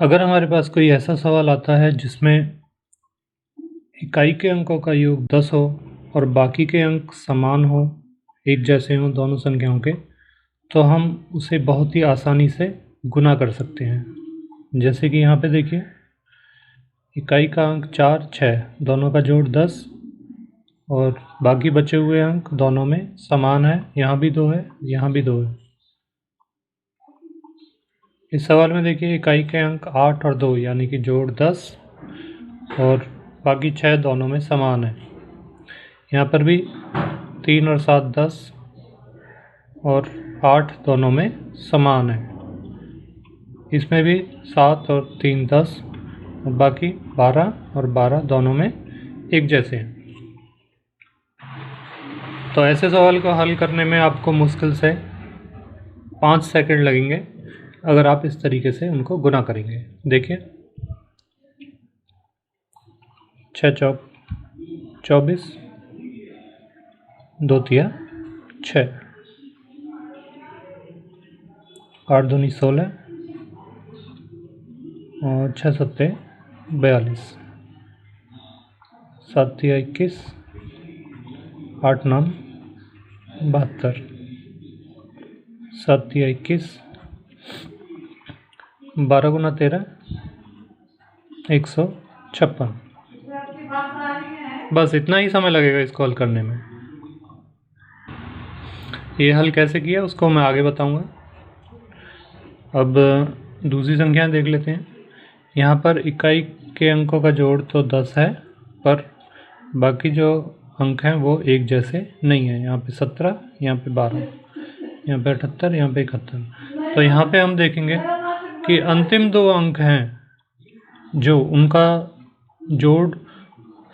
अगर हमारे पास कोई ऐसा सवाल आता है जिसमें इकाई के अंकों का योग 10 हो और बाकी के अंक समान हो, एक जैसे हों दोनों संख्याओं के, तो हम उसे बहुत ही आसानी से गुना कर सकते हैं। जैसे कि यहाँ पे देखिए, इकाई का अंक 4, 6 दोनों का जोड़ 10 और बाकी बचे हुए अंक दोनों में समान है। यहाँ भी 2 है, यहाँ भी 2 है। इस सवाल में देखिए, इकाई के अंक 8 और 2 यानी कि जोड़ 10 और बाकी 6 दोनों में समान है। यहाँ पर भी 3 और 7 10 और 8 दोनों में समान है। इसमें भी 7 और 3 10 और बाकी 12 और 12 दोनों में एक जैसे हैं। तो ऐसे सवाल को हल करने में आपको मुश्किल से 5 सेकंड लगेंगे अगर आप इस तरीके से उनको गुना करेंगे। देखिए, 6 चौक 24, 2 तिया 6, 8 दूनी 16 और 6 सत्ते 42, 7 तिया 21, 8 9 72, 7 तिया 21, 12 गुना 13 156। बस इतना ही समय लगेगा इसको हल करने में। ये हल कैसे किया उसको मैं आगे बताऊंगा। अब दूसरी संख्या देख लेते हैं। यहाँ पर इकाई के अंकों का जोड़ तो 10 है, पर बाकी जो अंक हैं वो एक जैसे नहीं है। यहाँ पे 17, यहाँ पे 12, यहाँ पे 78, यहाँ पे 71। तो यहाँ पे हम देखेंगे कि अंतिम 2 अंक हैं जो उनका जोड़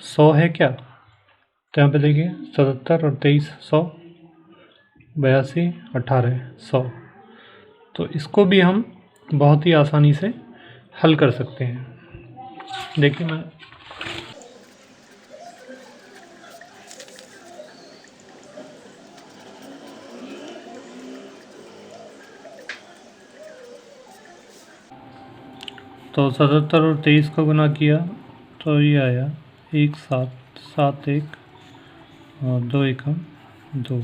100 है क्या। तो यहाँ पे देखिए 77 और 23 100, 82 18 100। तो इसको भी हम बहुत ही आसानी से हल कर सकते हैं। देखिए, मैं तो 77 और 23 को गुना किया तो ये आया 1 7 7 1 और 2 1 2।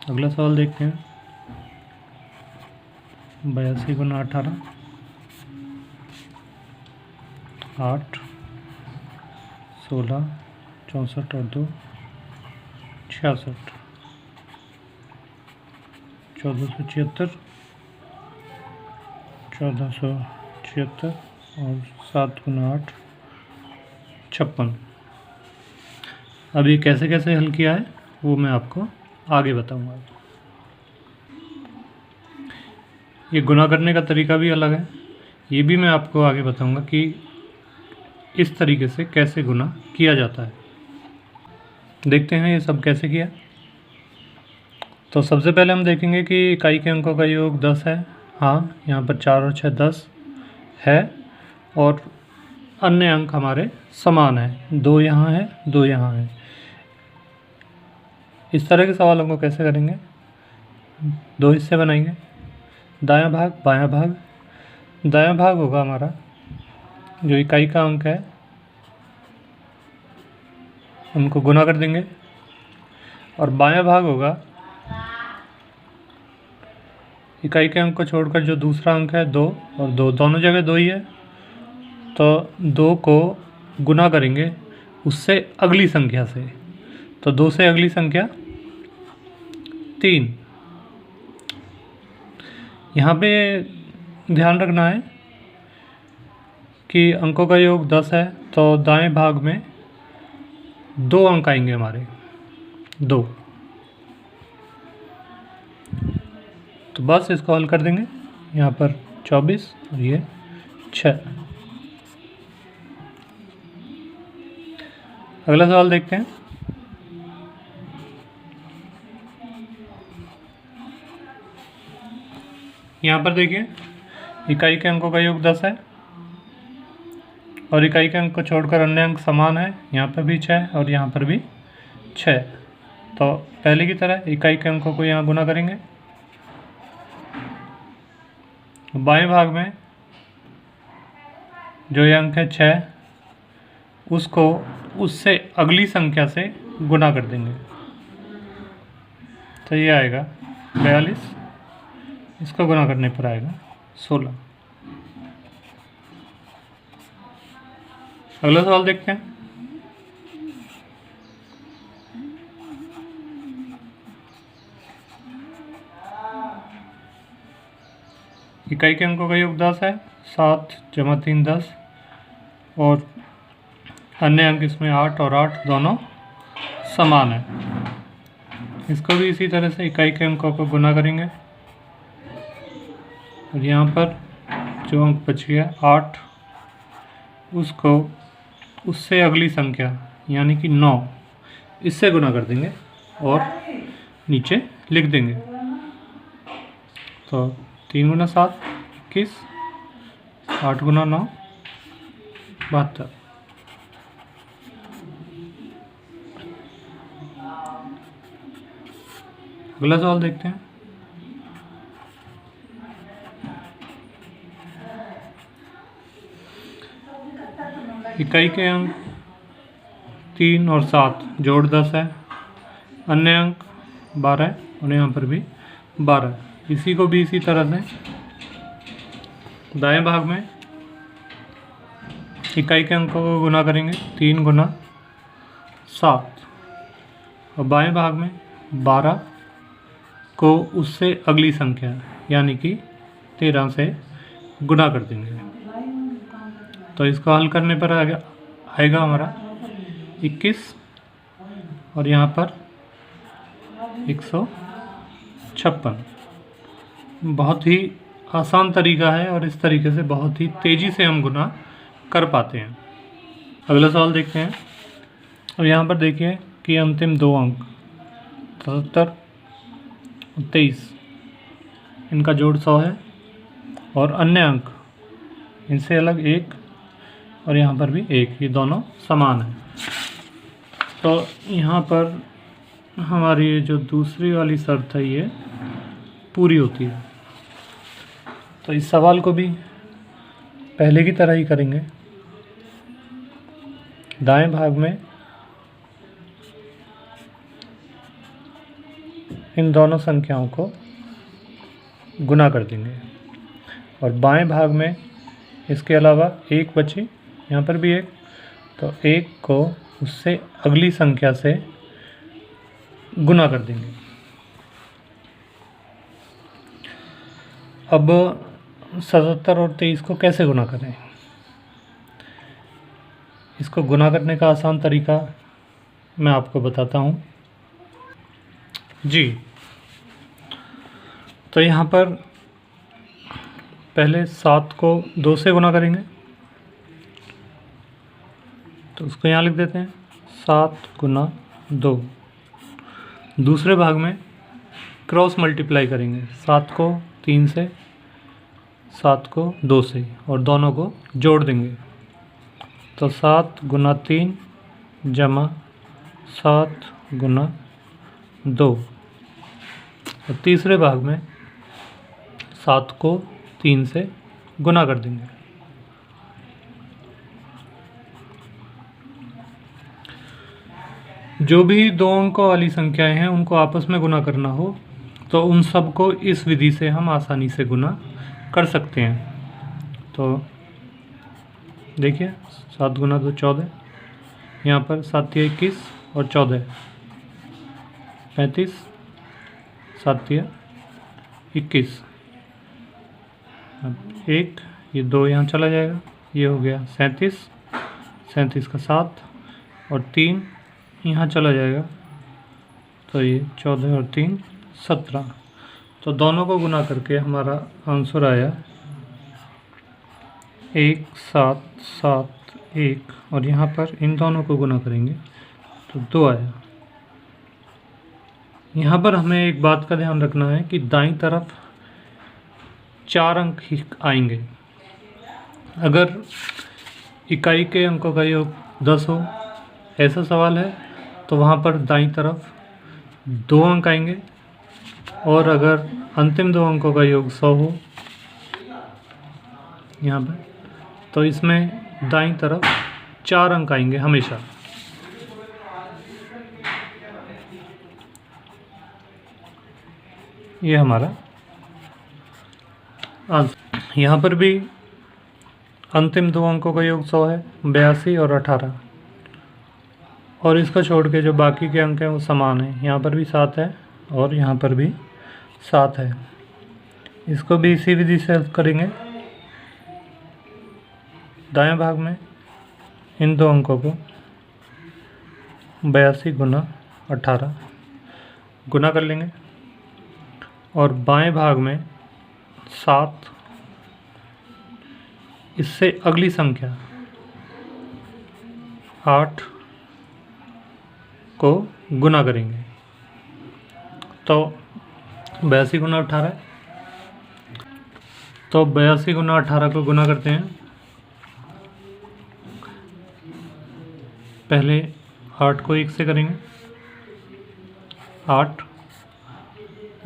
अगला सवाल देखते हैं। 82 गुना 18 8 16 64 और 2 66, 1476, 1476 और 7 गुना 8 56। अब ये कैसे कैसे हल किया है वो मैं आपको आगे बताऊंगा। ये गुना करने का तरीका भी अलग है, ये भी मैं आपको आगे बताऊंगा कि इस तरीके से कैसे गुना किया जाता है। देखते हैं ये सब कैसे किया। तो सबसे पहले हम देखेंगे कि इकाई के अंकों का योग 10 है। हाँ, यहाँ पर 4 और 6 10 है और अन्य अंक हमारे समान है। 2 यहाँ है, 2 यहाँ है। इस तरह के सवालों को कैसे करेंगे, 2 हिस्से बनाएंगे, दायां भाग बायां भाग। दायां भाग होगा हमारा जो इकाई का अंक है उनको गुना कर देंगे, और बायां भाग होगा इकाई के अंक को छोड़कर जो दूसरा अंक है 2 और 2, दोनों जगह 2 ही है। तो 2 को गुना करेंगे उससे अगली संख्या से। तो 2 से अगली संख्या 3। यहाँ पे ध्यान रखना है कि अंकों का योग 10 है तो दाएं भाग में 2 अंक आएंगे हमारे, 2। तो बस इसको हल कर देंगे। यहाँ पर 24 और ये 6। अगला सवाल देखते हैं। यहाँ पर देखिए, इकाई के अंकों का योग 10 है और इकाई के अंक को छोड़कर अन्य अंक समान है। यहाँ पर भी 6 और यहाँ पर भी 6। तो पहले की तरह इकाई के अंकों को यहाँ गुना करेंगे। बाएं भाग में जो ये अंक है 6, उसको उससे अगली संख्या से गुना कर देंगे। तो ये आएगा 42, इसको गुना करने पर आएगा 16। अगला सवाल देखते हैं। इकाई के अंकों का योग 10 है। 7 + 3 10, और अन्य अंक इसमें 8 और 8 दोनों समान है। इसको भी इसी तरह से इकाई के अंकों को गुना करेंगे, और यहाँ पर जो अंक बच गया 8, उसको उससे अगली संख्या यानी कि 9, इससे गुना कर देंगे और नीचे लिख देंगे। तो 3 × 7 21, 8 × 9 72। अगला सवाल देखते हैं। इकाई के अंक 3 और 7 जोड़ 10 है। अन्य अंक 12 है, और यहाँ पर भी 12 है। इसी को भी इसी तरह से दाएं भाग में इकाई के अंकों को गुना करेंगे 3 × 7, और बाएं भाग में 12 को उससे अगली संख्या यानी कि 13 से गुना कर देंगे। तो इसको हल करने पर आएगा हमारा 21, और यहाँ पर 156। बहुत ही आसान तरीका है, और इस तरीके से बहुत ही तेज़ी से हम गुना कर पाते हैं। अगला सवाल देखते हैं। और यहाँ पर देखिए कि अंतिम 2 अंक 77 और 23, इनका जोड़ 100 है, और अन्य अंक इनसे अलग 1, और यहाँ पर भी 1, ये दोनों समान हैं। तो यहाँ पर हमारी ये जो दूसरी वाली शर्त है ये पूरी होती है। तो इस सवाल को भी पहले की तरह ही करेंगे। दाएं भाग में इन दोनों संख्याओं को गुना कर देंगे, और बाएं भाग में इसके अलावा 1 बची, यहाँ पर भी 1, तो 1 को उससे अगली संख्या से गुना कर देंगे। अब 77 और 23 को कैसे गुना करें? इसको गुना करने का आसान तरीका मैं आपको बताता हूँ जी। तो यहाँ पर पहले 7 को 2 से गुना करेंगे, तो उसको यहाँ लिख देते हैं 7 × 2। दूसरे भाग में क्रॉस मल्टीप्लाई करेंगे, 7 को 3 से, 7 को 2 से, और दोनों को जोड़ देंगे। तो 7 × 3 = 7 × 2। और तीसरे भाग में 7 को 3 से गुना कर देंगे। जो भी 2 अंकों वाली संख्याएं हैं उनको आपस में गुना करना हो तो उन सब को इस विधि से हम आसानी से गुना कर सकते हैं। तो देखिए 7 × 2 14, यहाँ पर 7 × 21 और 14 35, 7 × 21, अब 1, ये 2 यहाँ चला जाएगा, ये हो गया 37, 37 का 7, और 3 यहाँ चला जाएगा, तो ये 14 और 3 17। तो दोनों को गुना करके हमारा आंसर आया 1 7 7 1, और यहाँ पर इन दोनों को गुना करेंगे तो 2 आया। यहाँ पर हमें एक बात का ध्यान रखना है कि दाईं तरफ 4 अंक ही आएंगे। अगर इकाई के अंकों का योग 10 हो, ऐसा सवाल है, तो वहाँ पर दाईं तरफ 2 अंक आएंगे, और अगर अंतिम 2 अंकों का योग 100 हो यहाँ पर, तो इसमें दाईं तरफ 4 अंक आएंगे हमेशा। ये हमारा आंसर। यहाँ पर भी अंतिम 2 अंकों का योग 100 है, 82 और 18, और इसको छोड़ के जो बाकी के अंक हैं वो समान हैं। यहाँ पर भी 7 है और यहाँ पर भी 7 है। इसको भी इसी विधि से हल करेंगे। दाएं भाग में इन 2 अंकों को 82 गुना 18 गुना कर लेंगे, और बाएं भाग में 7 इससे अगली संख्या 8 को गुना करेंगे। तो 82 गुना 18 है, तो 82 गुना 18 को गुना करते हैं। पहले 8 को 1 से करेंगे, 8,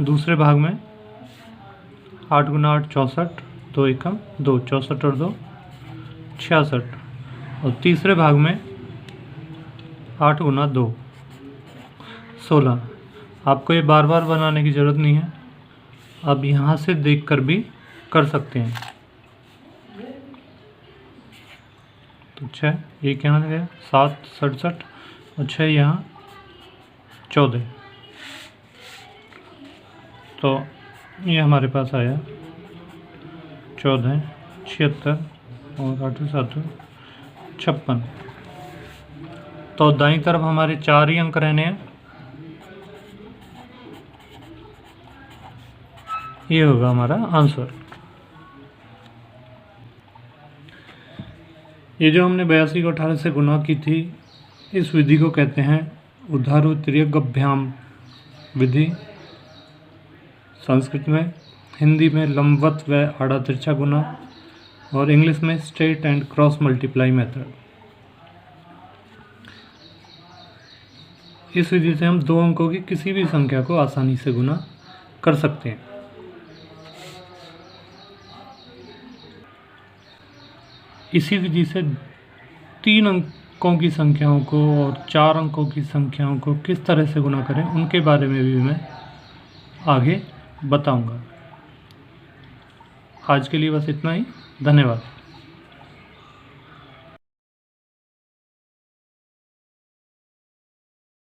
दूसरे भाग में 8 गुना 8 64, 2 एकम 2, 64 और 2 66, और तीसरे भाग में 8 गुना 2 16। आपको ये बार बार बनाने की ज़रूरत नहीं है, अब यहाँ से देखकर भी कर सकते हैं। तो 6, एक यहाँ गया, 7 67 और 6 यहाँ 14। तो ये हमारे पास आया 14 76 और 8 7 56। तो दाईं तरफ हमारे 4 ही अंक रहने हैं। ये होगा हमारा आंसर। ये जो हमने 82 को 18 से गुना की थी, इस विधि को कहते हैं उदाहरोत्तरीयगभ्याम विधि। संस्कृत में, हिंदी में लंबवत व आड़ा तिरछा गुना, और इंग्लिश में straight and cross multiply method. इस विधि से हम 2 अंकों की किसी भी संख्या को आसानी से गुना कर सकते हैं। इसी विधि से 3 अंकों की संख्याओं को और 4 अंकों की संख्याओं को किस तरह से गुना करें, उनके बारे में भी मैं आगे बताऊंगा। आज के लिए बस इतना ही। धन्यवाद।